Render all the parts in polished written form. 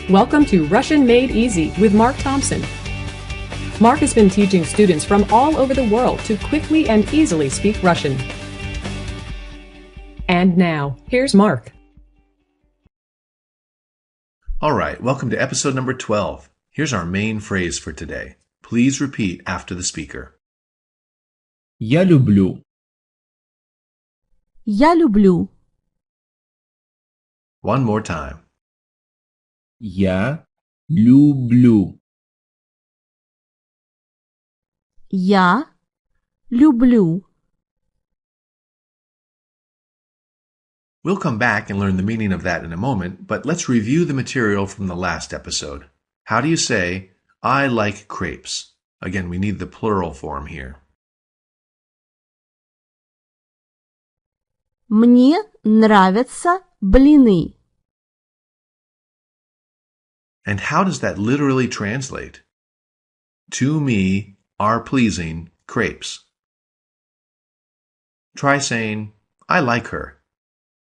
Welcome to Russian Made Easy with Mark Thompson. Mark has been teaching students from all over the world to quickly and easily speak Russian. And now, here's Mark. All right, welcome to episode number 12. Here's our main phrase for today. Please repeat after the speaker. Я люблю. Я люблю. One more time. Я люблю. Я люблю. We'll come back and learn the meaning of that in a moment, but let's review the material from the last episode. How do you say, I like crepes? Again, we need the plural form here. Мне нравятся блины. And how does that literally translate? To me are pleasing crepes. Try saying, I like her.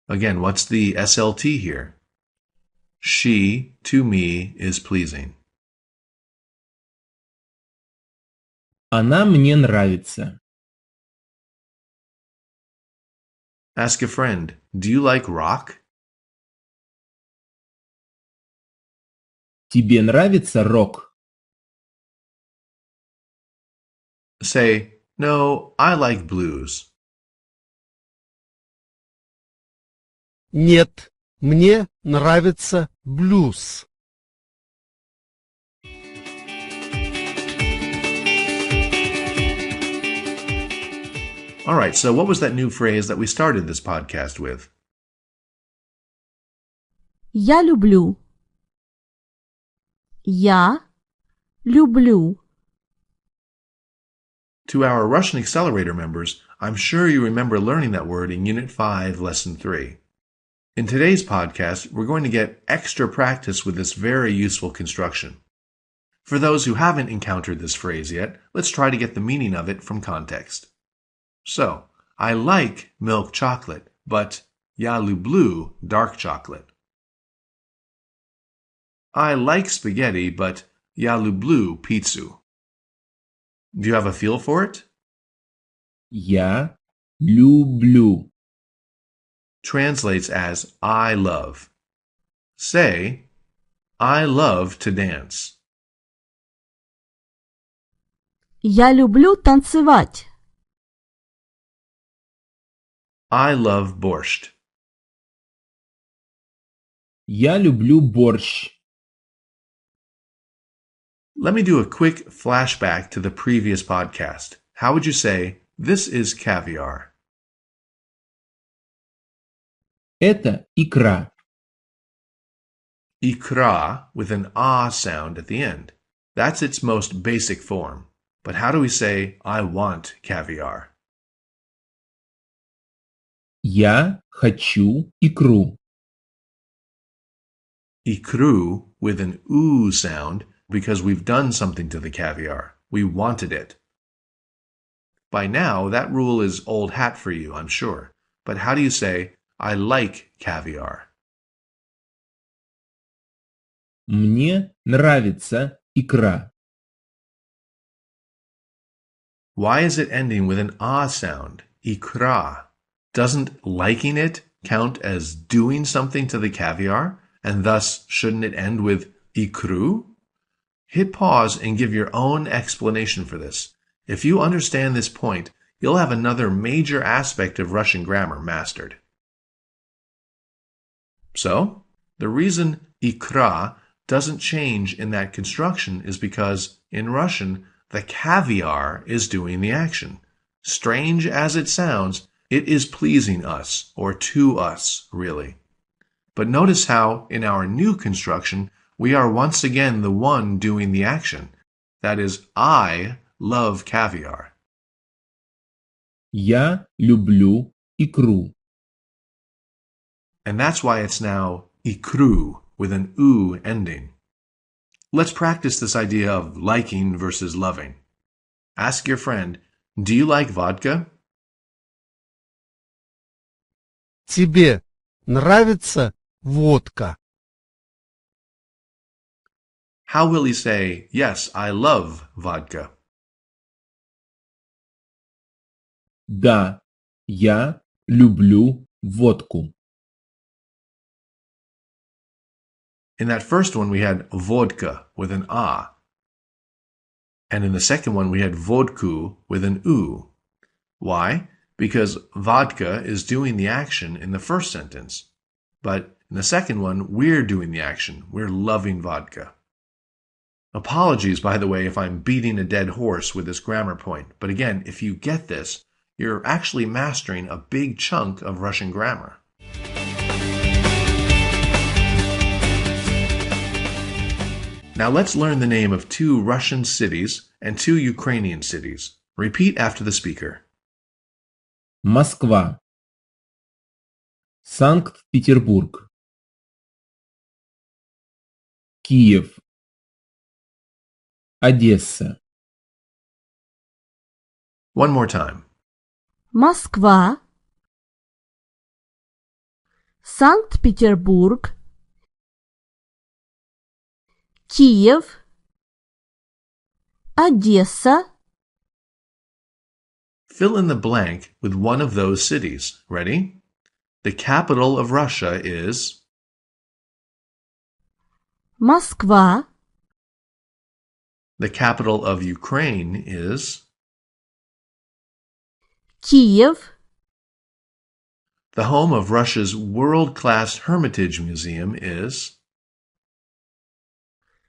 Again, what's the SLT here? She, to me, is pleasing. Она мне нравится. Ask a friend, do you like rock? Тебе нравится рок? Say, no, I like blues. Нет, мне нравится блюз. All right, so what was that new phrase that we started this podcast with? Я люблю. Я люблю. To our Russian Accelerator members, I'm sure you remember learning that word in Unit 5, Lesson 3. In today's podcast, we're going to get extra practice with this very useful construction. For those who haven't encountered this phrase yet, let's try to get the meaning of it from context. So, I like milk chocolate, but я люблю dark chocolate. I like spaghetti, but я люблю пиццу. Do you have a feel for it? Я люблю. Translates as I love. Say, I love to dance. Я люблю танцевать. I love borscht. Я люблю борщ. Let me do a quick flashback to the previous podcast. How would you say, this is caviar? Это икра. Ikra with an ah sound at the end. That's its most basic form. But how do we say, I want caviar? Я хочу икру. Ikru with an oo sound because we've done something to the caviar. We wanted it. By now, that rule is old hat for you, I'm sure. But how do you say, I like caviar? Мне нравится икра. Why is it ending with an ah sound? Ikra. Doesn't liking it count as doing something to the caviar? And thus, shouldn't it end with ikru? Hit pause and give your own explanation for this. If you understand this point, you'll have another major aspect of Russian grammar mastered. So, the reason ikra doesn't change in that construction is because, in Russian, the caviar is doing the action. Strange as it sounds, it is pleasing us, or to us, really. But notice how, in our new construction, we are once again the one doing the action. That is, I love caviar. Я люблю икру. And that's why it's now ikru with an oo ending. Let's practice this idea of liking versus loving. Ask your friend, do you like vodka? Тебе нравится водка? How will he say, yes, I love vodka? Да, я люблю водку. In that first one, we had vodka with an A. And in the second one, we had vodku with an U. Why? Because vodka is doing the action in the first sentence. But in the second one, we're doing the action. We're loving vodka. Apologies, by the way, if I'm beating a dead horse with this grammar point. But again, if you get this, you're actually mastering a big chunk of Russian grammar. Now let's learn the name of 2 Russian cities and 2 Ukrainian cities. Repeat after the speaker. Москва. Санкт-Петербург. Киев. Одесса. One more time. Москва, Санкт-Петербург, Киев, Одесса. Fill in the blank with one of those cities. Ready? The capital of Russia is Москва, the capital of Ukraine is Киев, the home of Russia's world-class Hermitage Museum is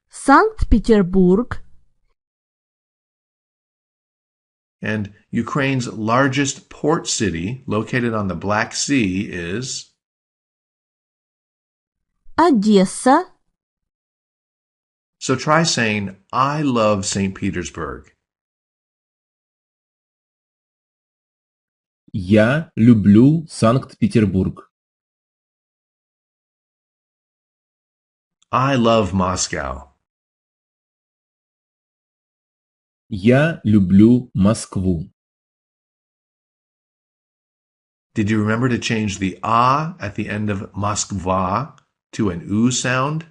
Санкт-Петербург, and Ukraine's largest port city located on the Black Sea is Одесса. So try saying, I love St. Petersburg. Я люблю Санкт-Петербург. I love Moscow. Я люблю Москву. Did you remember to change the A at the end of Moskva to an U sound?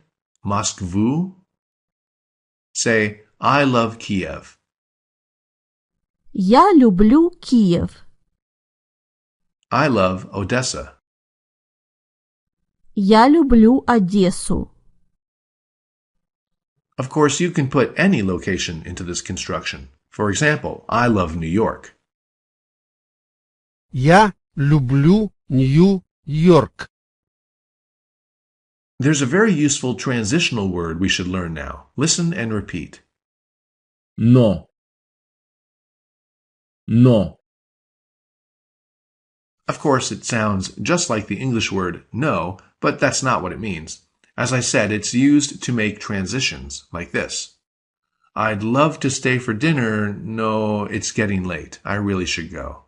Moskvu? Say, I love Kiev. Я люблю Киев. I love Odessa. Я люблю Одессу. Of course, you can put any location into this construction. For example, I love New York. Я люблю Нью-Йорк. There's a very useful transitional word we should learn now. Listen and repeat. Но. Но. Of course, it sounds just like the English word no, but that's not what it means. As I said, it's used to make transitions, like this. I'd love to stay for dinner. No, it's getting late. I really should go.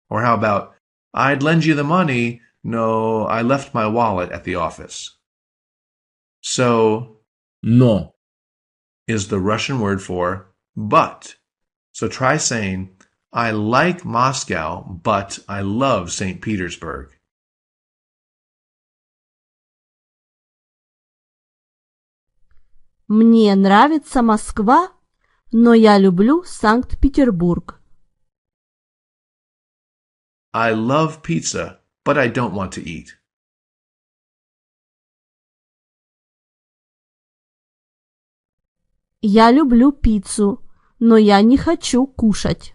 Or how about, I'd lend you the money. No, I left my wallet at the office. So, Но. is the Russian word for but. So try saying, I like Moscow, but I love St. Petersburg. Мне нравится Москва, но я люблю Санкт-Петербург. I love pizza, but I don't want to eat. Я люблю пиццу, но я не хочу кушать.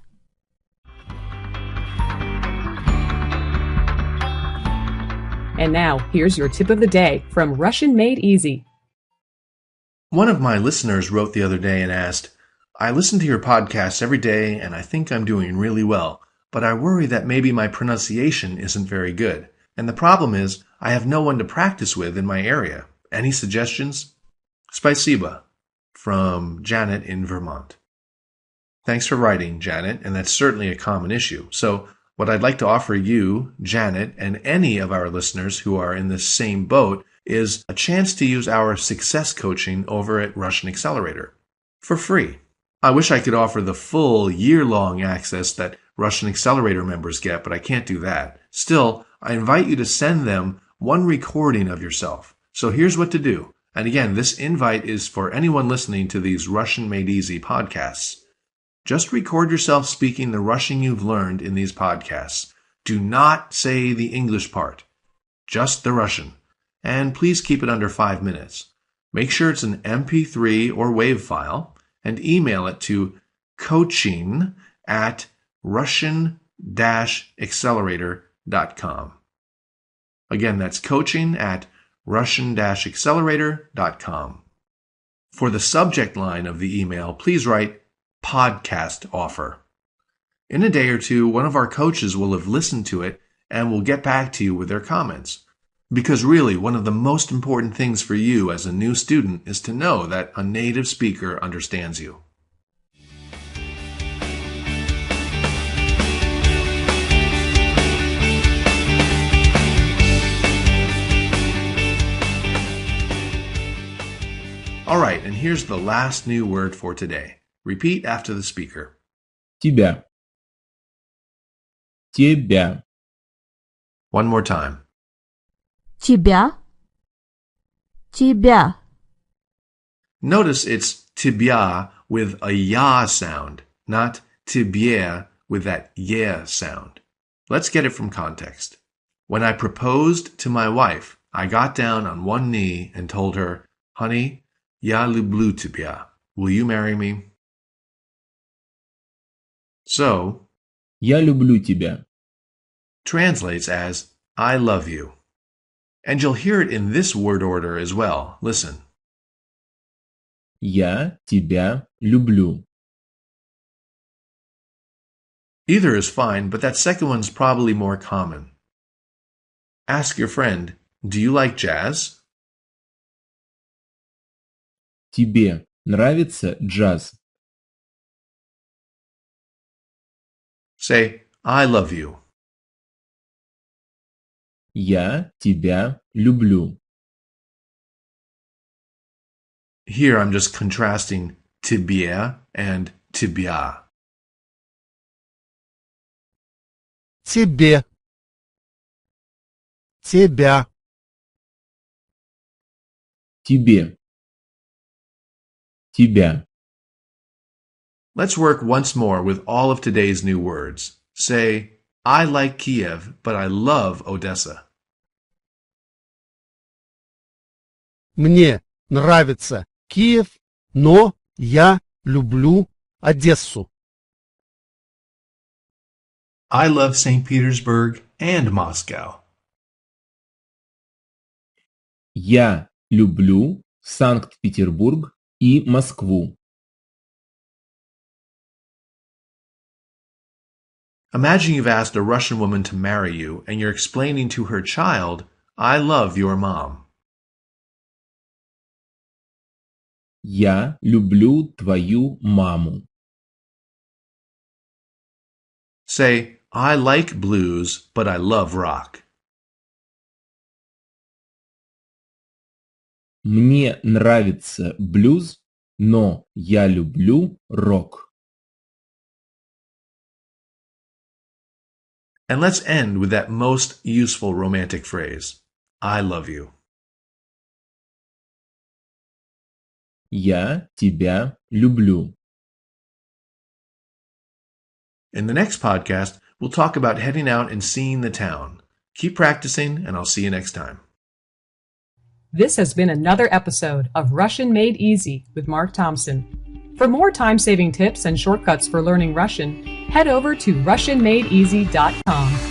And now, here's your tip of the day from Russian Made Easy. One of my listeners wrote the other day and asked, I listen to your podcasts every day and I think I'm doing really well, but I worry that maybe my pronunciation isn't very good. And the problem is, I have no one to practice with in my area. Any suggestions? Spasiba, from Janet in Vermont. Thanks for writing, Janet, and that's certainly a common issue. So what I'd like to offer you, Janet, and any of our listeners who are in this same boat is a chance to use our success coaching over at Russian Accelerator for free. I wish I could offer the full year-long access that Russian Accelerator members get, but I can't do that. Still, I invite you to send them one recording of yourself. So here's what to do. And again, this invite is for anyone listening to these Russian Made Easy podcasts. Just record yourself speaking the Russian you've learned in these podcasts. Do not say the English part, just the Russian. And please keep it under 5 minutes. Make sure it's an MP3 or WAV file and email it to coaching@russian-accelerator.com. Again, that's coaching@russian-accelerator.com. For the subject line of the email, please write podcast offer. In a day or two, one of our coaches will have listened to it and will get back to you with their comments. Because really, one of the most important things for you as a new student is to know that a native speaker understands you. All right, and here's the last new word for today. Repeat after the speaker. Тебя. Тебя. One more time. Тебя. Тебя. Notice it's tibia with a ya sound, not tibia with that yeah sound. Let's get it from context. When I proposed to my wife, I got down on one knee and told her, "Honey, я люблю тебя. Will you marry me?" So, Я люблю тебя. translates as I love you. And you'll hear it in this word order as well. Listen. Я тебя люблю. Either is fine, but that second one's probably more common. Ask your friend, do you like jazz? Тебе нравится джаз? Say, I love you. Я тебя люблю. Here I'm just contrasting тебе and тебя. Тебе. Тебя. Тебе. Тебя. Let's work once more with all of today's new words. Say, I like Kiev, but I love Odessa. Мне нравится Киев, но я люблю Одессу. I love St. Petersburg and Moscow. Я люблю Санкт-Петербург и Москву. Imagine you've asked a Russian woman to marry you and you're explaining to her child, I love your mom. Я люблю твою маму. Say, I like blues, but I love rock. Мне нравится блюз, но я люблю рок. And let's end with that most useful romantic phrase, I love you. Я тебя люблю. In the next podcast, we'll talk about heading out and seeing the town. Keep practicing, and I'll see you next time. This has been another episode of Russian Made Easy with Mark Thompson. For more time-saving tips and shortcuts for learning Russian, head over to RussianMadeEasy.com.